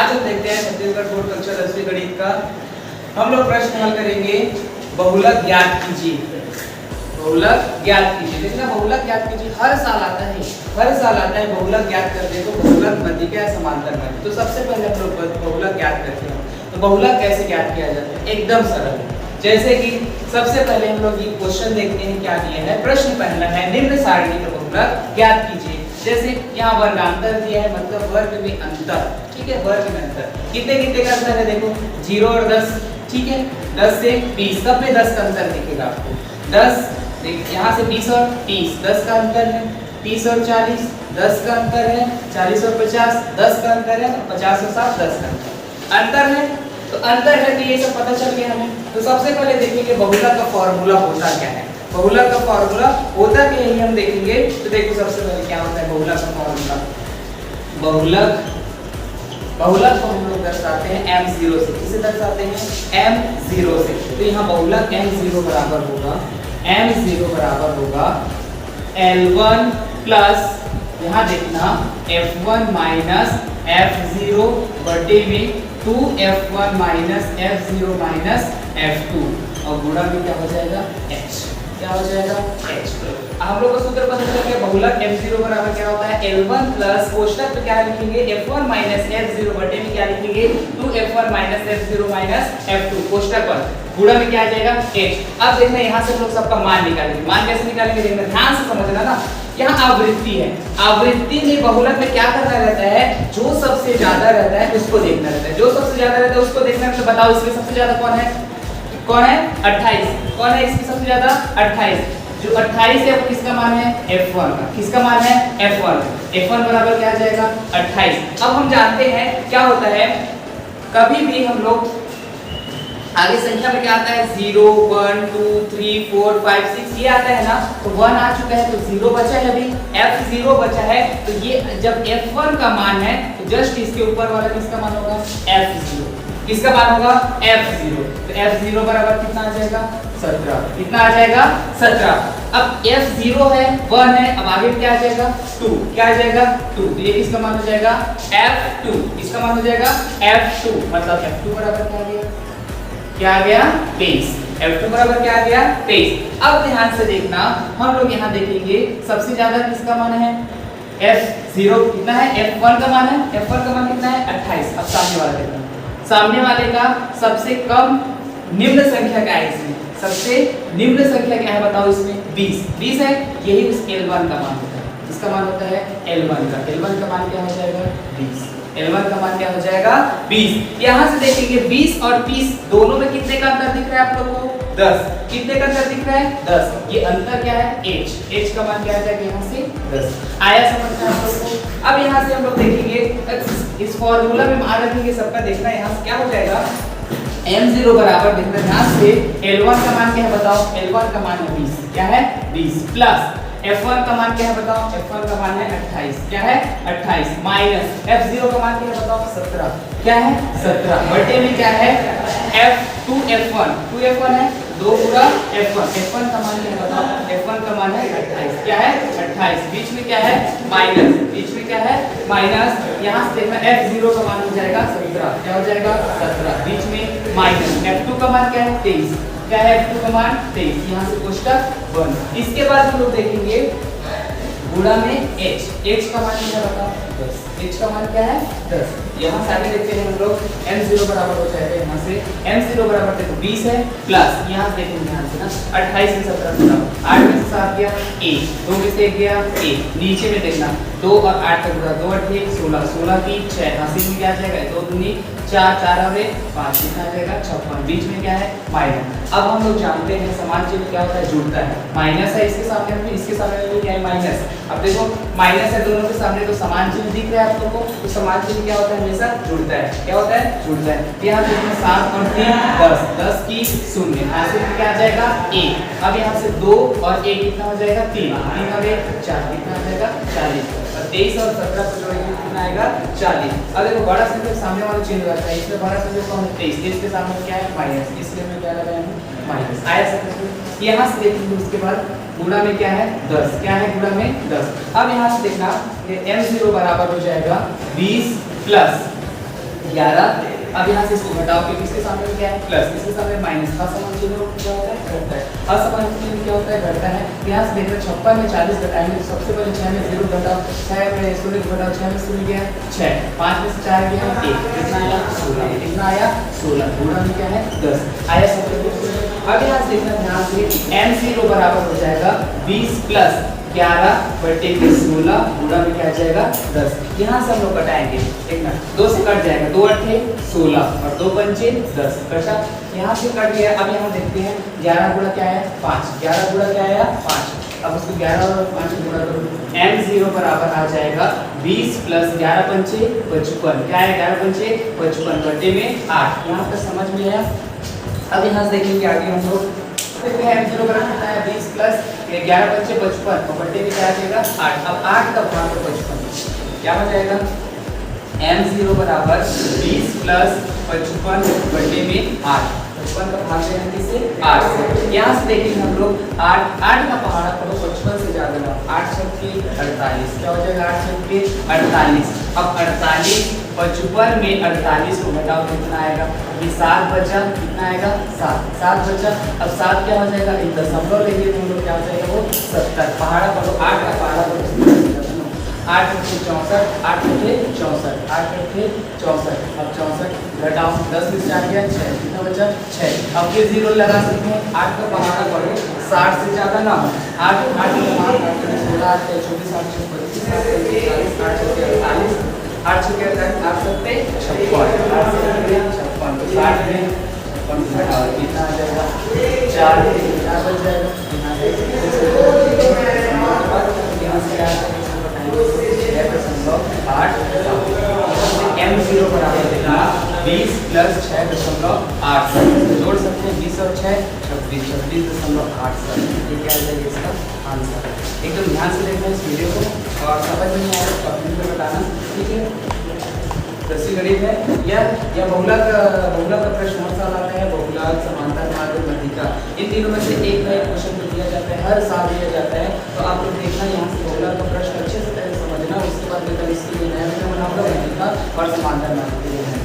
आज हम देखते हैं छत्तीसगढ़ बोर्ड कक्षा 10वीं गणित का। हम लोग प्रश्न हल करेंगे बहुलक ज्ञात कीजिए। बहुलक ज्ञात कीजिए, देखना बहुलक ज्ञात कीजिए हर साल आता है, बहुलक ज्ञात करते तो बहुलक मध्य क्या समांतर मध्य। तो सबसे पहले हम लोग बहुलक ज्ञात करते हैं। तो बहुलक कैसे ज्ञात किया जाता है, एकदम सरल। जैसे कि सबसे पहले हम लोग ये क्वेश्चन देखते हैं क्या दिया है। प्रश्न पहला है निम्न सारणी का बहुलक ज्ञात कीजिए। जैसे यहाँ वर्गांतर दिया है, मतलब वर्ग में अंतर, ठीक है, वर्ग में अंतर कितने कितने का अंतर है, देखो 0 और 10, ठीक है, 10 से 20, सब में 10 का अंतर दिखेगा आपको। 10 यहाँ से 20 और 30 10 का अंतर है, 30 और 40 10 का अंतर है, 40 और 50 10 का अंतर है, 50 और 60 10 का अंतर है। तो अंतर है कि ये सब पता चल गया हमें। तो सबसे पहले देखेंगे बहुलक का फॉर्मूला होता क्या है। बहुलक का फॉर्मूला होता क्या है हम देखेंगे। तो देखो सबसे पहले क्या होता है बहुलक का फॉर्मूला। बहुलक को हम लोग दर्शाते हैं m0 से। किसे दर्शाते हैं, m0 से। तो यहाँ बहुलक m0 बराबर होगा L1 प्लस यहाँ देखना F1 माइनस F0 बटे में 2F1 minus F0 minus F2 और गुणा में क्या हो जाएगा H, क्या हो जाएगा H। हम लोग को सूत्र पता चल गया। बहुलक m0 बराबर क्या होता है L1 प्लस कोष्टक में क्या लिखेंगे F1 माइनस F0 बटे में क्या लिखेंगे 2F1 minus F0 minus F2 कोष्टक पर गुणा में क्या आ जाएगा H। अब देखना यहाँ से हम लोग सबका मान निकालेंगे। मान कैसे निकालेंगे, देखना ध्यान से समझना ना। यहाँ आवृत्ति है, आवृत्ति में बहुलक में क्या करना रहता है, जो सबसे ज्यादा रहता है उसको देखना रहता है। जो सबसे ज्यादा रहता है उसको देखना है। तो बताओ इसमें सबसे ज्यादा कौन है 28। कौन है इसमें सबसे ज्यादा 28। जो 28 है वो किसका मान है F1 का। किसका मान है F1 बराबर क्या आ जाएगा 28। अब हम जानते हैं क्या होता है, कभी भी हम लोग आगे संख्या में क्या आता है 0 1 2 3 4 5 6 ये आता है ना। तो 1 आ चुका है तो 0 बचा है, अभी F0 बचा है। तो ये जब F1 का मान है तो जस्ट इसके ऊपर वाला किसका मान होगा F0। किसका मान होगा F0। तो F0 बराबर कितना आ जाएगा 17। कितना आ जाएगा 17। अब F0 है 1 है, अब आगे क्या आ जाएगा 2, क्या आ जाएगा 2। तो ये किसका मान हो जाएगा F2। किसका मान हो जाएगा F2। मतलब F2 बराबर क्या आ गया 23। F2 बराबर क्या आ गया 23। अब ध्यान से देखना, हम लोग यहाँ देखेंगे सबसे ज्यादा किसका मान है F0 कितना है, F1 का मान है। F1 का मान कितना है 28। अब सामने वाला देखना, सामने वाले का सबसे कम निम्न संख्या क्या है इसमें, सबसे निम्न संख्या क्या है बताओ इसमें 20 है। यही उस L1 का मान होता है। इसका मान होता है L1 का मान क्या हो जाएगा 20। L1 का मान क्या हो जाएगा 20। यहाँ से देखेंगे 20 और 30 दोनों में कितने का अंतर दिख रहा है आप लोगों को 10। कितने का अंतर दिख रहा है 10। ये अंतर क्या है H का मान क्या आ जाएगा यहाँ से 10। आया समझ में आप लोगों को। अब यहाँ से हम लोग देखेंगे इस फॉर्मूला में मान रखेंगे सबका। देखना यहाँ से क्या हो जाएगा m0 बराबर, देखना ध्यान से L1 का मान क्या है बताओ, L1 का मान है 20, क्या है 20 प्लस F1 का मान क्या है बताओ, F1 का मान है 28, क्या है 28 माइनस F0 का मान क्या है बताओ 17, क्या है 17 बटे में क्या है F2F1 है 2 गुणा F1 का मान क्या है बताओ, F1 का मान है 28, क्या है 28। बीच में क्या है माइनस, बीच में क्या है माइनस। यहाँ से देखना F0 का मान हो जाएगा 17, क्या हो जाएगा 17, बीच में माइनस। F2 का मान क्या है 23, क्या है F2 का मान 23। यहाँ से कोष्टक बंद। इसके बाद हम लोग देखेंगे गुणा में H का मान क्या बताओ 10। H का मान क्या है 10। यहाँ से आगे देखते हैं हम लोग m0 बराबर हो जाएगा, यहाँ से m0 बराबर देखो 20 है प्लस यहाँ से देखेंगे ध्यान से ना 28 में 17 गुणा 8 में से 7 गया 1, 2 में से 1 गया 1, नीचे में देखना 2 और 8 का गुणा 2 8 16, 16 की 6, हासिल में क्या आ जाएगा 2 दूनी 4, 4 और 5 कितना आ जाएगा 56। बीच में क्या है माइनस। अब हम लोग जानते हैं समान चिन्ह क्या होता है जुड़ता है। माइनस है इसके सामने में, इसके सामने में क्या है माइनस। अब देखो माइनस है दोनों के सामने तो समान चिन्ह दिख रहा है आप लोगों को। तो समान चिन्ह क्या होता है हमेशा जुड़ता है। क्या होता है जुड़ता है। यहाँ देखो 7 और 3 10, 10 की 0, हासिल में क्या आ जाएगा 1। अब यहाँ से 2 और 1 कितना हो जाएगा 3, 3 और 1 4, कितना आ जाएगा 40। 23 और 17 को जोड़ेंगे कितना आएगा 40। अब देखो बड़ा संख्या सामने वाला चिन्ह रहता है, इसमें बड़ा संख्या कौन है 23, इसके सामने क्या है माइनस, इसलिए मैं क्या लगाया हूं माइनस। आया समझ में। यहाँ से देखेंगे उसके बाद गुणा में क्या है 10, क्या है गुणा में 10। अब यहाँ से देखना ये m0 बराबर हो जाएगा 20 प्लस 11। अब यहाँ से इसको घटाओ क्योंकि इसके सामने में क्या है प्लस, इसके सामने माइनस। असमान चिन्ह क्या होता है घटता है, असमान चिन्ह क्या होता है घटता है। यहाँ से देखो 56 में 40 घटाएंगे तो सबसे पहले 6 में 0 घटाओ, 6 में 0 घटाओ, 6 में 0 गया 6, 5 में से 4 गया 1, कितना आया 16, कितना आया 16, गुणा में क्या है 10 आया सबसे पहले। अब यहाँ से देखना ध्यान से m0 बराबर हो जाएगा 20 प्लस 11 बटे 16 गुणा में क्या आ जाएगा 10। यहाँ से हम लोग घटाएंगे, देखना 2 से कट जाएगा, 2 अट्ठे 16 और 2 पंचे 10 कटा, यहाँ से कट गया। अब यहाँ देखते हैं 11 गुणा क्या है 5, 11 गुणा क्या आया 5। अब उसको 11 और 5 गुणा करो, m0 बराबर आ जाएगा 20 प्लस 11 पंचे 55, क्या है 11 पंचे 55 बटे में 8। यहाँ तक समझ में आया। अब यहाँ से देखेंगे आगे हम लोग m0 बराबर कितना है 20 प्लस 11 पंचे 55 और बटे में क्या आ जाएगा 8। अब 8 का भाग 55 क्या हो जाएगा, m0 बराबर 20 प्लस 55 बटे में 8, 55 का भाग देना किससे 8 से। यहाँ से देखेंगे हम लोग 8 का पहाड़ा करो 55 से ज्यादा ना, 8 छक्के 48, क्या हो जाएगा 8 छक्के 48। अब 48 55 में 48 को घटाओ कितना आएगा, ये 7 बचा, कितना आएगा 7 बचा। अब 7 क्या हो जाएगा, एक दशमलव लेंगे तो हम लोग क्या हो जाएगा वो 70। पहाड़ा करो 8 का पहाड़ा करो 8 से 64, 8 से 64, 8 से 64। अब 64 घटाओ 10 में से आ गया 6, कितना बचा 6। अब फिर 0 लगा सकते हैं, 8 का पहाड़ा करो 60 से ज्यादा ना हो, 8 का पहाड़ा 16 8 24 8 25 8 40 8 48 8 से क्या करते 8 सकते 56, 8 से 56 तो 60 में 56 घटाओ कितना आ जाएगा 4 क्या बच जाएगा, यहाँ से क्या आएगा 6.8। m0 बराबर देना 20 प्लस 6.8, जोड़ सकते हैं 20 और 6 26, 26.8। ये क्या आ जाएगा इसका आंसर। एकदम ध्यान से देखना इस वीडियो को और समझ में नहीं आया तो कमेंट में बताना, ठीक है। दसवीं गणित है या बहुलक का प्रश्न हर साल आता है, बहुलक समांतर मार्ग मध्यिका, इन तीनों में से एक ना एक क्वेश्चन तो दिया जाता है, हर साल दिया जाता है। तो आप लोग देखना यहाँ से बहुलक का प्रश्न अच्छे से पहले समझना, उसके बाद इसके लिए नया वीडियो बनाऊंगा मध्यिका और समांतर मार्ग के लिए।